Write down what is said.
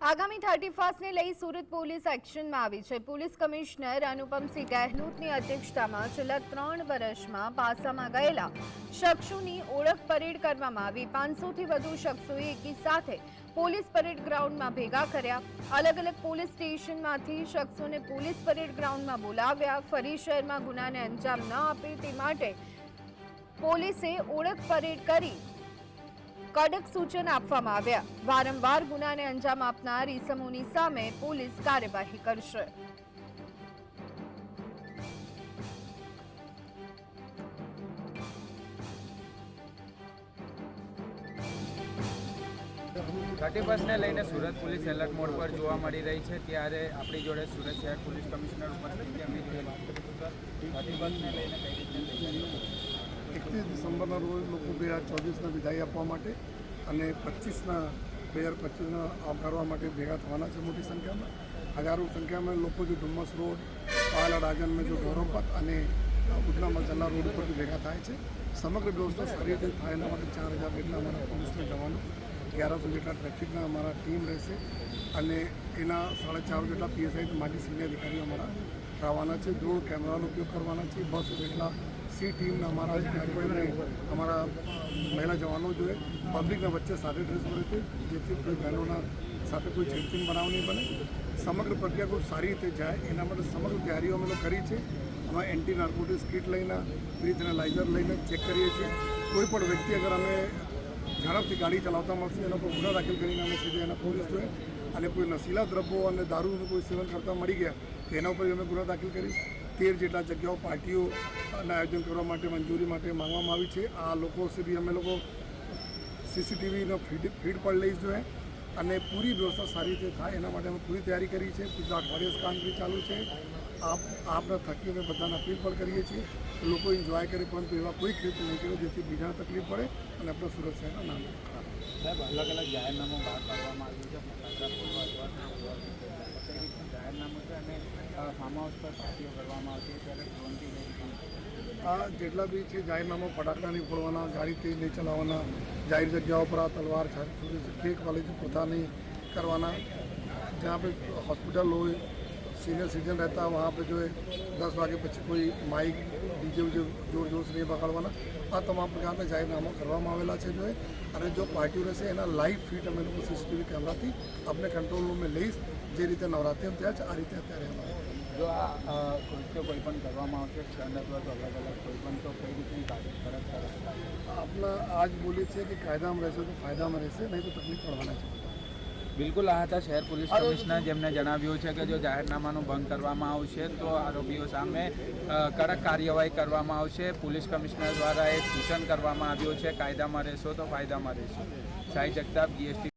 આગામી 31 લઈ સુરત પોલીસ એક્શનમાં આવી છે। પોલીસ કમિશનર અનુપમસિંહ ગહેલોતની અધ્યક્ષતામાં છેલ્લા 3 વર્ષમાં પાસામાં ગયેલા શખ્સોની ઓળખ પરેડ કરવામાં આવી। 500થી વધુ શખ્સોએ એકી સાથે પોલીસ પરેડ ગ્રાઉન્ડમાં ભેગા કર્યા। અલગ અલગ પોલીસ સ્ટેશનમાંથી શખ્સોને પોલીસ પરેડ ગ્રાઉન્ડમાં બોલાવ્યા। ફરી શહેરમાં ગુનાને અંજામ ન આપે તે માટે પોલીસે ઓળખ પરેડ કરી કડક સૂચન આપવામાં આવ્યા। વારંવાર ગુનાને અંજામ આપનાર ઇસમોની સામે પોલીસ કાર્યવાહી કરશે। ને લઈને સુરત પોલીસ એલર્ટ મોડ પર જોવા મળી રહી છે। ત્યારે આપણી જોડે સુરત શહેર પોલીસ કમિશનર ઉપસ્થિત છે। એમની જોડે વાત કરીશું। 31 લઈને કઈ રીતની તૈયારીઓ? 31 ડિસેમ્બરના રોજ લોકો 2024ના વિદાય આપવા માટે અને 2025ના આવકારવા માટે ભેગા થવાના છે। મોટી સંખ્યામાં હજારો સંખ્યામાં લોકો જો ડુમસ રોડ પાલા રાજનમાં જો ગૌરવપથ અને ઉધના મચલના રોડ ઉપર ભેગા થાય છે। સમગ્ર વ્યવસ્થા સારી રીતે થાય એના માટે 4000 જેટલા અમારા પોલીસના જવાનો, 1100 જેટલા ટ્રાફિકના અમારા ટીમ રહેશે અને એના 4.5 જેટલા પીએસઆઈ માટે સિનિયર અધિકારીઓ અમારા આવવાના છે। ડ્રોન કેમેરાનો ઉપયોગ કરવાના છે। 200 જેટલા સી ટીમના અમારા અધિકારીઓને અમારા મહિલા જવાનો જોઈએ પબ્લિકના વચ્ચે સારી ડ્રેસ મળે છે, જેથી કોઈ બહેનોના સાથે કોઈ છેડછાડ બનાવ નહીં બને। સમગ્ર પ્રક્રિયા કોઈ સારી રીતે જાય એના માટે સમગ્ર તૈયારીઓ અમે લોકો કરી છે। અમે એન્ટી નાર્કોટિક્સ કિટ લઈને બ્રીથ એનાલાઇઝર લઈને ચેક કરીએ છીએ। કોઈ પણ વ્યક્તિ અગર અમે ઝડપથી ગાડી ચલાવતા મળશે એના પર ગુનો દાખલ કરીને અમે સીધા એના પોલીસ જોઈએ અને કોઈ નશીલા દ્રવ્યો અને દારૂનું કોઈ સેવન કરતા મળી ગયા તો એના ઉપર અમે ગુનો દાખલ કરીશ। 13 જેટલા જગ્યાઓ પાર્ટીઓના આયોજન કરવા માટે મંજૂરી માટે માંગવામાં આવી છે। આ લોકો સુધી અમે લોકો સીસીટીવીનો ફીડ પણ લઈશ જોઈએ અને પૂરી વ્યવસ્થા સારી રીતે થાય એના માટે અમે પૂરી તૈયારી કરી છે। પૂરા અઠવાડિયે કામગીરી ચાલુ છે। આપના થકી અમે બધાને અપીલ પણ કરીએ છીએ લોકો એન્જોય કરે, પરંતુ એવા કોઈ કૃત્ય નહીં કરે જેથી બીજાને તકલીફ પડે અને આપણા સુરત શહેરના નામ ખરાબ। સાહેબ, અલગ અલગ જાહેરનામું બહાર પાડવામાં આવ્યું છે। જાહેરનામું છે અને ફાર્મ હાઉસ પર પાર્ટીઓ કરવામાં આવતી ત્યારે ડ્રોનથી આ જેટલા બી છે જાહેરનામા ફટાકડા નહીં ફોડવાના, ગાડી તેજ નહીં ચલાવવાના, જાહેર જગ્યાઓ પર આ તલવાર કેક કોલેજ પ્રથા નહીં કરવાના, जहाँ पे हॉस्पिटल हो सीनियर सिटीजन रहता है वहाँ पे जो है 10 वागे પછી કોઈ માઇક ડીજે જોર જોર से नहीं બગાડવાના। આ તમામ પ્રકારના જાહેરનામા કરવામાં આવેલા છે જો અને જો પાર્ટીઓ રહેશે એના લાઈવ ફીટ અમે લોકો સીસીટીવી કેમેરાથી આપણે કંટ્રોલ રૂમમાં લઈશ। જે રીતે નવરાત્રિ થયા છે આ રીતે અત્યારે અમારે જો આ કૃત્ય કોઈ પણ કરવામાં આવશે ક્ષણ અથવા તો અલગ અલગ કોઈ પણ તો કઈ રીતની કડક આપણા આજ બોલીએ છીએ કે કાયદામાં રહેશે તો ફાયદામાં રહેશે, નહીં તો તકલીફ પડવાના છે। બિલકુલ, આ હતા શહેર પોલીસ કમિશનર જેમને જણાવ્યું છે કે જો જાહેરનામાનું ભંગ કરવામાં આવશે તો આરોપીઓ સામે કડક કાર્યવાહી કરવામાં આવશે। પોલીસ કમિશનર દ્વારા એક સૂચન કરવામાં આવ્યું છે કાયદામાં રહેશો તો ફાયદામાં રહેશો। સાઈ જગતાપ, GST।